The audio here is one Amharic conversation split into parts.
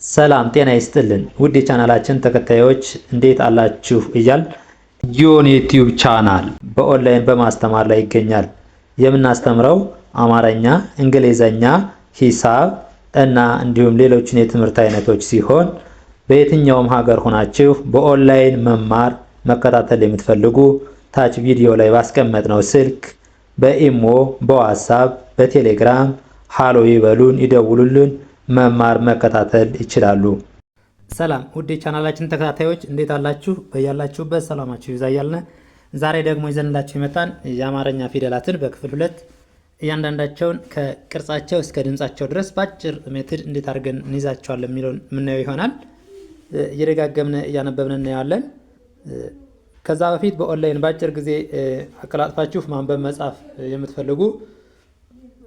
ሰላም ጤና ይስጥልን ውድ የቻናላችን ተከታዮች እንዴት አላችሁ እያል ጊዮን ዩቲዩብ ቻናል በኦንላይን በማስተማር ላይ ይገኛል። የምናስተምረው አማርኛ፣ እንግሊዘኛ፣ ሂሳብ እና እንዲሁም ሌሎችን የትምህርት አይነቶች ሲሆን በየትኛውም ሀገር ሆናችሁ በኦንላይን መማር መከታተል የምትፈልጉ ታች ቪዲዮ ላይ ባስቀመጥነው ስልክ በኢሞ፣ በዋትስአፕ፣ በቴሌግራም ሃሎ ይበሉን፣ ይደውሉልን፣ መማር መከታተል ይችላሉ። ሰላም ውድ የቻናላችን ተከታታዮች እንዴት አላችሁ? በያላችሁበት ሰላማችሁ ይብዛ እያልን ዛሬ ደግሞ ይዘንላችሁ የመጣን የአማርኛ ፊደላትን በክፍል 2 እያንዳንዳቸውን ከቅርጻቸው እስከ ድምጻቸው ድረስ በአጭር ሜትድ እንዴት አድርገን እንይዛቸዋለን የሚለውን የምናየው ይሆናል። እየደጋገምን እያነበብን እናያለን። ከዛ በፊት በኦንላይን በአጭር ጊዜ አቀላጥፋችሁ ማንበብ መጻፍ የምትፈልጉ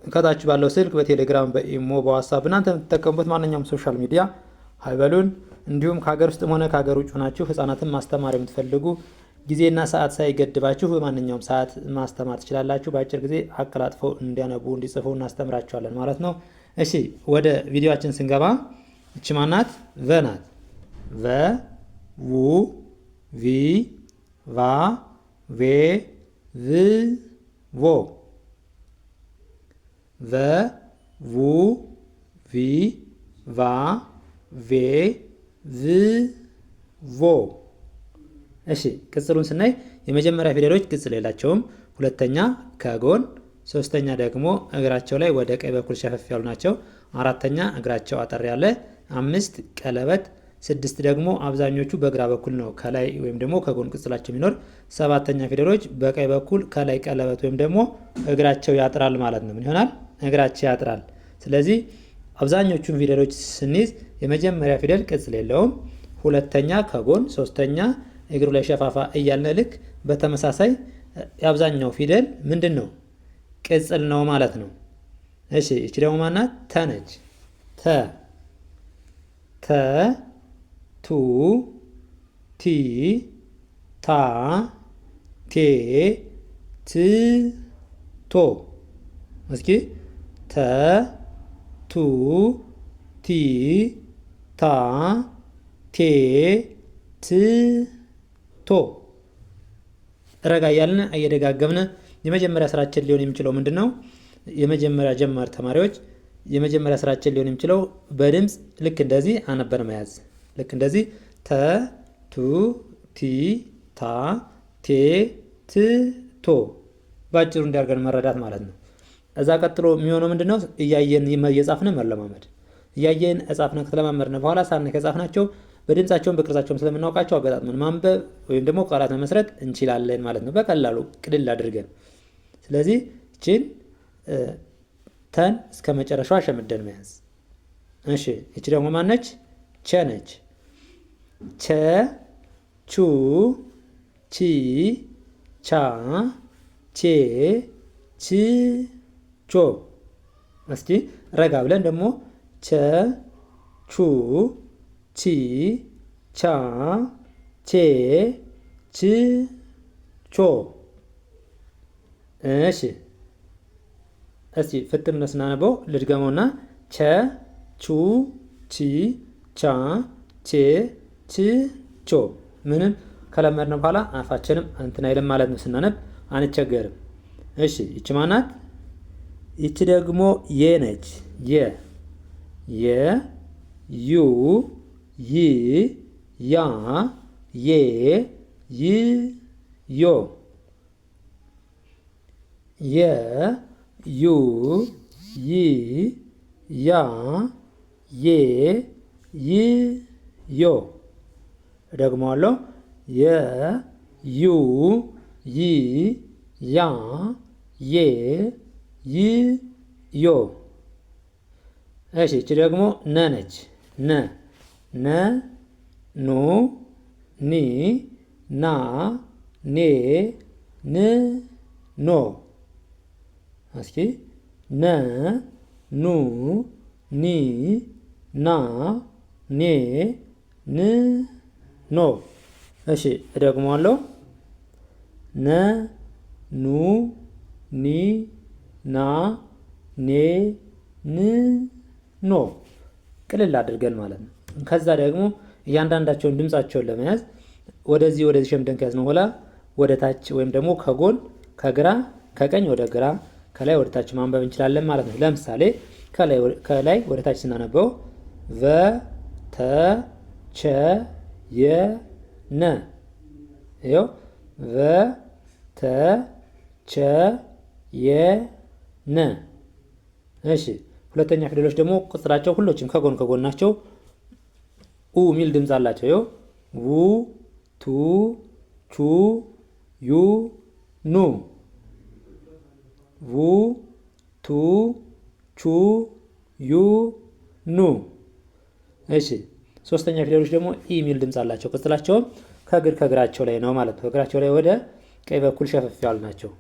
ከታች ባለው ስልክ በቴሌግራም በኢሞ በዋትስአፕ እናንተ የምትጠቀሙበት ማንኛውም ሶሻል ሚዲያ ሀይበሉን። እንዲሁም ከሀገር ውስጥ ሆነ ከሀገር ውጭ ሆናችሁ ህፃናትን ማስተማር የምትፈልጉ ጊዜና ሰዓት ሳይገድባችሁ በማንኛውም ሰዓት ማስተማር ትችላላችሁ። በአጭር ጊዜ አቀላጥፈው እንዲያነቡ እንዲጽፉ እናስተምራቸዋለን ማለት ነው። እሺ ወደ ቪዲዮአችን ስንገባ እቺ ማናት? ቨ ናት። ቨ፣ ው፣ ቪ፣ ቫ፣ ቬ፣ ቭ፣ ቮ። ቨ፣ ው፣ ቪ፣ ቫ፣ ቬ፣ ቭ፣ ቮ። እሺ ቅጽሉን ስናይ የመጀመሪያ ፊደሎች ቅጽል የላቸውም። ሁለተኛ ከጎን፣ ሶስተኛ ደግሞ እግራቸው ላይ ወደ ቀኝ በኩል ሸፈፍ ያሉ ናቸው። አራተኛ እግራቸው አጠር ያለ፣ 5 ቀለበት፣ 6 ደግሞ አብዛኞቹ በግራ በኩል ነው ከላይ ወይም ደግሞ ከጎን ቅጽላቸው የሚኖር። 7ተኛ ፊደሎች በቀኝ በኩል ከላይ ቀለበት ወይም ደግሞ እግራቸው ያጥራል ማለት ነው። ምን ይሆናል? እግራቸው ያጥራል። ስለዚህ አብዛኞቹን ፊደሎች ስንይዝ የመጀመሪያ ፊደል ቅጽል የለውም። ሁለተኛ ከጎን፣ ሶስተኛ እግሩ ላይ ሸፋፋ እያልን ልክ በተመሳሳይ የአብዛኛው ፊደል ምንድን ነው? ቅጽል ነው ማለት ነው። እሺ እቺ ደግሞ ማናት? ተ ነች። ተ፣ ተ፣ ቱ፣ ቲ፣ ታ፣ ቴ፣ ት፣ ቶ። እስኪ ተ፣ ቱ፣ ቲ፣ ታ፣ ቴ፣ ት፣ ቶ። ረጋ እያልን እየደጋገምን የመጀመሪያ ስራችን ሊሆን የሚችለው ምንድን ነው? የመጀመሪያ ጀማሪ ተማሪዎች የመጀመሪያ ስራችን ሊሆን የሚችለው በድምፅ ልክ እንደዚህ አነበን መያዝ። ልክ እንደዚህ ተ፣ ቱ፣ ቲ፣ ታ፣ ቴ፣ ት፣ ቶ ባጭሩ እንዲያርገን መረዳት ማለት ነው። እዛ ቀጥሎ የሚሆነው ምንድነው? እያየን እየጻፍን መለማመድ። እያየን እጻፍን ከተለማመድን በኋላ ሳን ከጻፍናቸው በድምጻቸውን በቅርጻቸውም ስለምናውቃቸው አገጣጥመን ማንበብ ወይም ደግሞ ቃላት መመስረት እንችላለን ማለት ነው፣ በቀላሉ ቅልል አድርገን። ስለዚህ እቺን ተን እስከ መጨረሻው አሸምደን መያዝ። እሺ እቺ ደግሞ ማነች? ቸ ነች። ቸ፣ ቹ፣ ቺ፣ ቻ፣ ቼ፣ ች፣ ቾ። እስኪ ረጋ ብለን ደግሞ ቸ፣ ቹ፣ ቺ፣ ቻ፣ ቼ፣ ች፣ ቾ። እሺ እስኪ ፍጥነት ስናነበው ልድገመውና ቸ፣ ቹ፣ ቺ፣ ቻ፣ ቼ፣ ች፣ ቾ። ምንም ከለመድነው በኋላ አፋችንም እንትን አይልም ማለት ነው። ስናነብ አንቸገርም። እሺ ይቺ ማናት? ይቺ ደግሞ የ ነች። የ፣ የ፣ ዩ፣ ይ፣ ያ፣ ዬ፣ ይ፣ ዮ። የ፣ ዩ፣ ይ፣ ያ፣ ዬ፣ ይ፣ ዮ። እደግመዋለሁ። የ፣ ዩ፣ ይ፣ ያ፣ ዬ፣ ይ፣ ዮ። እሺ እቺ ደግሞ ነ ነች። ነ፣ ነ፣ ኑ፣ ኒ፣ ና፣ ኔ፣ ን፣ ኖ። እስኪ ነ፣ ኑ፣ ኒ፣ ና፣ ኔ፣ ን፣ ኖ። እሺ እደግመዋለሁ። ነ፣ ኑ፣ ኒ፣ ና፣ ኔ፣ ን፣ ኖ። ቅልል አድርገን ማለት ነው። ከዛ ደግሞ እያንዳንዳቸውን ድምጻቸውን ለመያዝ ወደዚህ ሸምደን ከያዝነው በኋላ ወደ ታች ወይም ደግሞ ከጎን ከግራ ከቀኝ ወደ ግራ ከላይ ወደ ታች ማንበብ እንችላለን ማለት ነው። ለምሳሌ ከላይ ወደ ታች ስናነበው ቨ ተ ቸ የ ነ ይኸው ቨ ተ ቸ የ ነ። እሺ ሁለተኛ ፊደሎች ደግሞ ቅጽላቸው ሁሎችም ከጎን ከጎን ናቸው። ኡ ሚል ድምፅ አላቸው። ይኸው ው ቱ ቹ ዩ ኑ ው ቱ ቹ ዩ ኑ። እሺ ሶስተኛ ፊደሎች ደግሞ ኢ ሚል ድምፅ አላቸው። ቅጽላቸውም ከግራቸው ላይ ነው ማለት ነው። ከእግራቸው ላይ ወደ ቀኝ በኩል ሸፈፍ ያሉ ናቸው።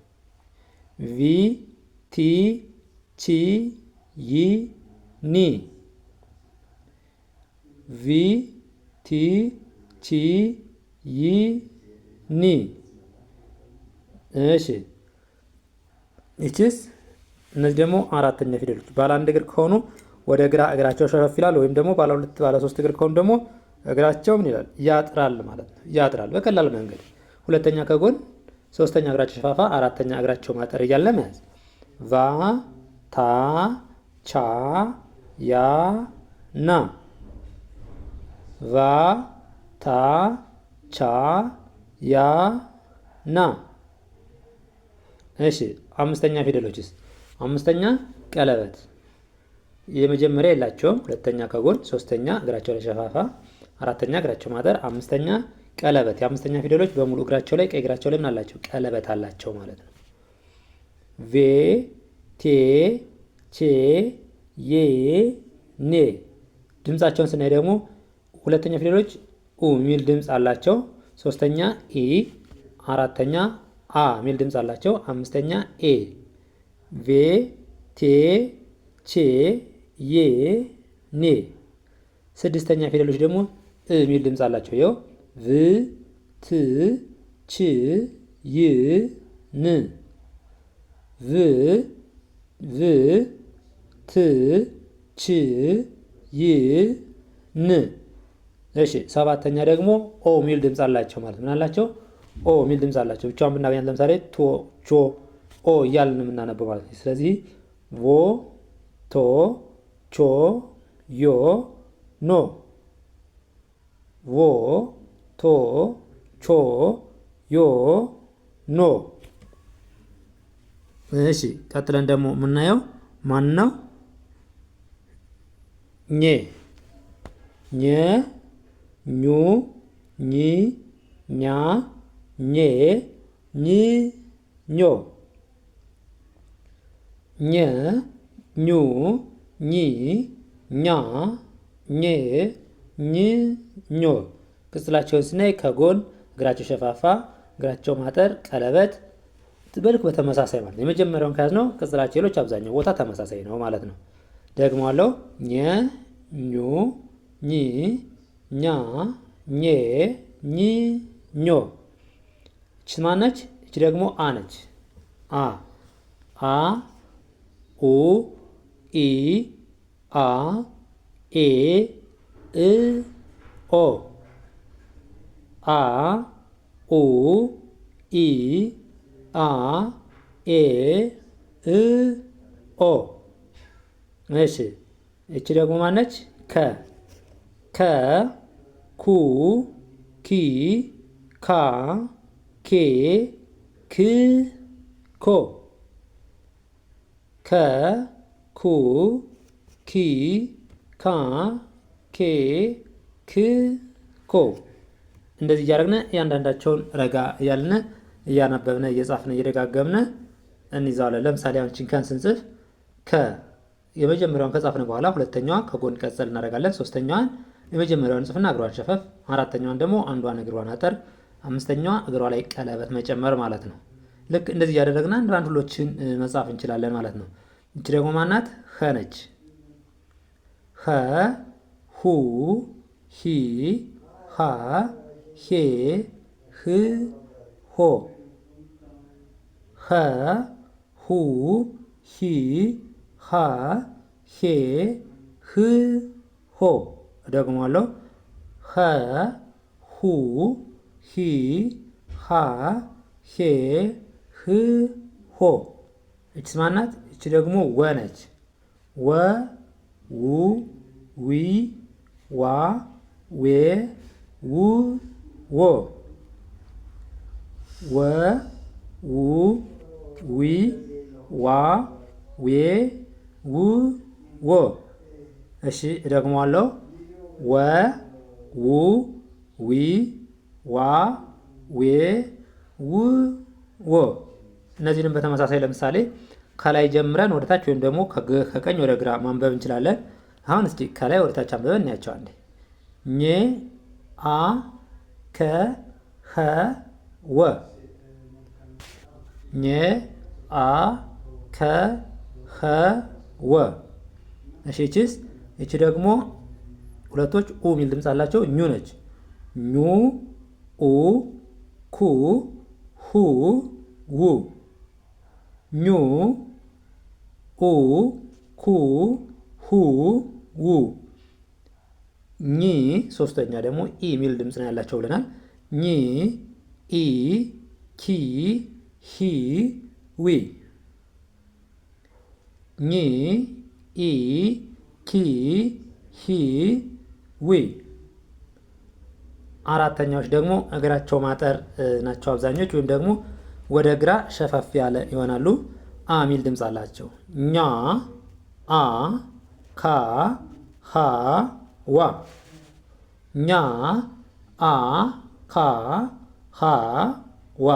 ቪ ቲ ቺ ይ ኒ ቪ ቲ ቺ ይ ኒ። እሺ ይችስ እነዚህ ደግሞ አራተኛ ፊደሎች ባለ አንድ እግር ከሆኑ ወደ ግራ እግራቸው ሸፈፍ ይላል። ወይም ደግሞ ባለ ሁለት ባለ ሶስት እግር ከሆኑ ደግሞ እግራቸው ምን ይላል? ያጥራል ማለት ነው። ያጥራል በቀላል መንገድ ሁለተኛ ከጎን ሶስተኛ እግራቸው ሸፋፋ አራተኛ እግራቸው ማጠር እያለ መያዝ። ቫ ታ ቻ ያ ና ቫ ታ ቻ ያ ና። እሺ አምስተኛ ፊደሎችስ? አምስተኛ ቀለበት የመጀመሪያ የላቸውም። ሁለተኛ ከጎን ሶስተኛ እግራቸው ላይ ሸፋፋ አራተኛ እግራቸው ማጠር አምስተኛ ቀለበት። የአምስተኛ ፊደሎች በሙሉ እግራቸው ላይ ቀኝ እግራቸው ላይ ምን አላቸው? ቀለበት አላቸው ማለት ነው። ቬ ቴ ቼ ዬ ኔ። ድምጻቸውን ስናይ ደግሞ ሁለተኛ ፊደሎች ኡ ሚል ድምፅ አላቸው። ሶስተኛ ኢ አራተኛ አ ሚል ድምፅ አላቸው። አምስተኛ ኤ ቬ ቴ ቼ ዬ ኔ። ስድስተኛ ፊደሎች ደግሞ እ ሚል ድምፅ አላቸው። ይኸው ቭ ት ች ይ ን ቭ ቭ ት ች ይ ን። እሺ ሰባተኛ ደግሞ ኦ ሚል ድምፅ አላቸው ማለት ምን አላቸው? ኦ ሚል ድምፅ አላቸው። ብቻውን ብናገኛት ለምሳሌ ቶ ቾ ኦ እያልን የምናነበው ማለት ነው። ስለዚህ ቮ ቶ ቾ ዮ ኖ ቮ ቶ ቾ ዮ ኖ። እሺ ቀጥለን ደግሞ የምናየው ማን ነው? ኘ ኘ ኙ ኚ ኛ ኘ ኝ ኞ ኘ ኙ ኚ ኛ ኘ ኝ ኞ። ቅጽላቸውን ስናይ ከጎን እግራቸው ሸፋፋ እግራቸው ማጠር ቀለበት በልክ በተመሳሳይ ማለት ነው። የመጀመሪያውን ከያዝነው ቅጽላቸው ሌሎች አብዛኛው ቦታ ተመሳሳይ ነው ማለት ነው። ደግሞአለው ኘ ኙ ኚ ኛ ኘ ኝ ኞ። እቺ ማነች? እቺ ደግሞ አ ነች። አ አ ኡ ኢ አ ኤ እ ኦ አ ኡ ኢ አ ኤ እ ኦ። እሺ እቺ ደግሞ ማነች? ከ ከ ኩ ኪ ካ ኬ ክ ኮ ከ ኩ ኪ ካ ኬ ክ ኮ። እንደዚህ እያደረግን እያንዳንዳቸውን ረጋ እያልን እያነበብን እየጻፍን እየደጋገምን እንይዛለን። ለምሳሌ አሁን ቺንካን ስንጽፍ ከ የመጀመሪያውን ከጻፍን በኋላ ሁለተኛዋ ከጎን ቀጸል እናደርጋለን። ሶስተኛዋን የመጀመሪያውን ጽፍና እግሯን ሸፈፍ፣ አራተኛዋን ደግሞ አንዷን እግሯን አጠር፣ አምስተኛዋ እግሯ ላይ ቀለበት መጨመር ማለት ነው። ልክ እንደዚህ እያደረግን አንድ ሁሎችን መጻፍ እንችላለን ማለት ነው። እቺ ደግሞ ማናት? ኸ ነች። ኸ ሁ ሂ ሃ ሄ ህ ሆ ኸ ሁ ሂ ሃ ሄ ህ ሆ። እደግመዋለሁ። ኸ ሁ ሂ ሃ ሄ ህ ሆ። እችስ ማናት? እች ደግሞ ወ ነች። ወ ው ዊ ዋ ዌ ው ዎ። ወ ው ዊ ዋ ዌ ው ዎ። እሺ እደግመዋለሁ። ወ ው ዊ ዋ ዌ ው ዎ። እነዚህንም በተመሳሳይ ለምሳሌ ከላይ ጀምረን ወደ ታች ወይም ደግሞ ከቀኝ ወደ ግራ ማንበብ እንችላለን። አሁን እስቲ ከላይ ወደ ታች አንብበን እናያቸው አንዴ። ኘ አ ከ ኸ ወ። ኘ አ ከ ኸ ወ። እሺ እቺስ? እቺ ደግሞ ሁለቶች ኡ የሚል ድምፅ አላቸው። ኙ ነች። ኙ ኡ ኩ ሁ ው። ኙ ኡ ኩ ሁ ው። ኚ ሶስተኛ ደግሞ ኢ የሚል ድምፅ ነው ያላቸው ብለናል። ኚ ኢ ኪ ሂ ዊ። ኚ ኢ ኪ ሂ ዊ። አራተኛዎች ደግሞ እግራቸው ማጠር ናቸው አብዛኞች፣ ወይም ደግሞ ወደ ግራ ሸፈፍ ያለ ይሆናሉ። አ ሚል ድምፅ አላቸው። ኛ አ ካ ሃ ዋ። ኛ አ ካ ሃ ዋ።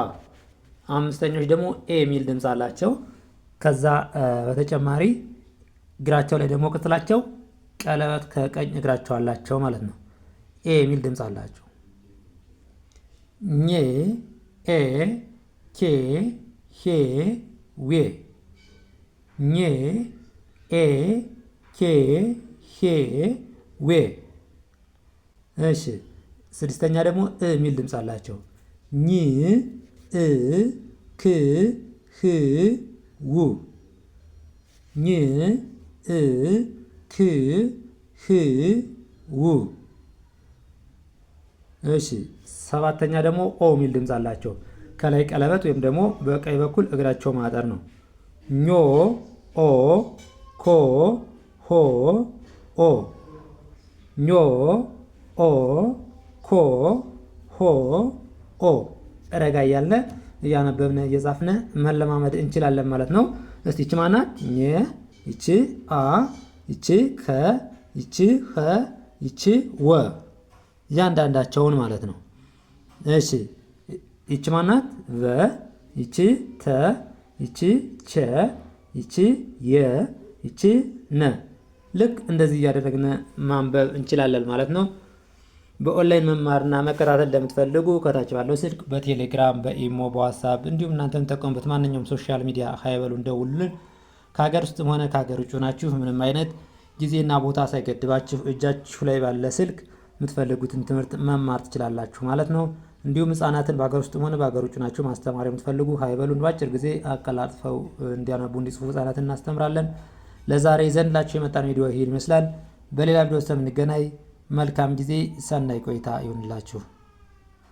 አምስተኞች ደግሞ ኤ ሚል ድምፅ አላቸው። ከዛ በተጨማሪ እግራቸው ላይ ደግሞ ቅጥላቸው ቀለበት ከቀኝ እግራቸው አላቸው ማለት ነው። ኤ የሚል ድምፅ አላቸው። ኘ ኤ ኬ ሄ ዌ። ኘ ኤ ኬ ሄ ዌ። እሺ ስድስተኛ ደግሞ እ የሚል ድምፅ አላቸው። ኝ እ ክ ህ ው። ኝ እ ክ ህ ው። እሺ ሰባተኛ ደግሞ ኦ የሚል ድምፅ አላቸው። ከላይ ቀለበት ወይም ደግሞ በቀኝ በኩል እግራቸው ማጠር ነው። ኞ ኦ ኮ ሆ ኦ። ኞ ኦ ኮ ሆ ኦ። ረጋ እያልን እያነበብን እየጻፍን መለማመድ እንችላለን ማለት ነው። እስቲ ይቺ ማናት? ኘ፣ ይቺ አ፣ ይቺ ከ፣ ይቺ ኸ፣ ይቺ ወ። እያንዳንዳቸውን ማለት ነው። እሺ ይቺ ማናት? ቨ፣ ይቺ ተ፣ ይቺ ቸ፣ ይቺ የ፣ ይቺ ነ። ልክ እንደዚህ እያደረግን ማንበብ እንችላለን ማለት ነው። በኦንላይን መማርና መከታተል ለምትፈልጉ ከታች ባለው ስልክ በቴሌግራም፣ በኢሞ፣ በዋትሳፕ እንዲሁም እናንተ የምትጠቀሙበት ማንኛውም ሶሻል ሚዲያ ሀይበሉ እንደውሉልን። ከሀገር ውስጥም ሆነ ከሀገር ውጭ ናችሁ ምንም አይነት ጊዜና ቦታ ሳይገድባችሁ እጃችሁ ላይ ባለ ስልክ የምትፈልጉትን ትምህርት መማር ትችላላችሁ ማለት ነው። እንዲሁም ህጻናትን በሀገር ውስጥም ሆነ በሀገር ውጭ ናችሁ ማስተማር የምትፈልጉ ሀይበሉን በአጭር ጊዜ አቀላጥፈው እንዲያነቡ እንዲጽፉ ህጻናትን እናስተምራለን። ለዛሬ ዘንድላችሁ የመጣን ቪዲዮ ይሄን ይመስላል። በሌላ ቪዲዮ እስከምንገናኝ መልካም ጊዜ፣ ሰናይ ቆይታ ይሁንላችሁ።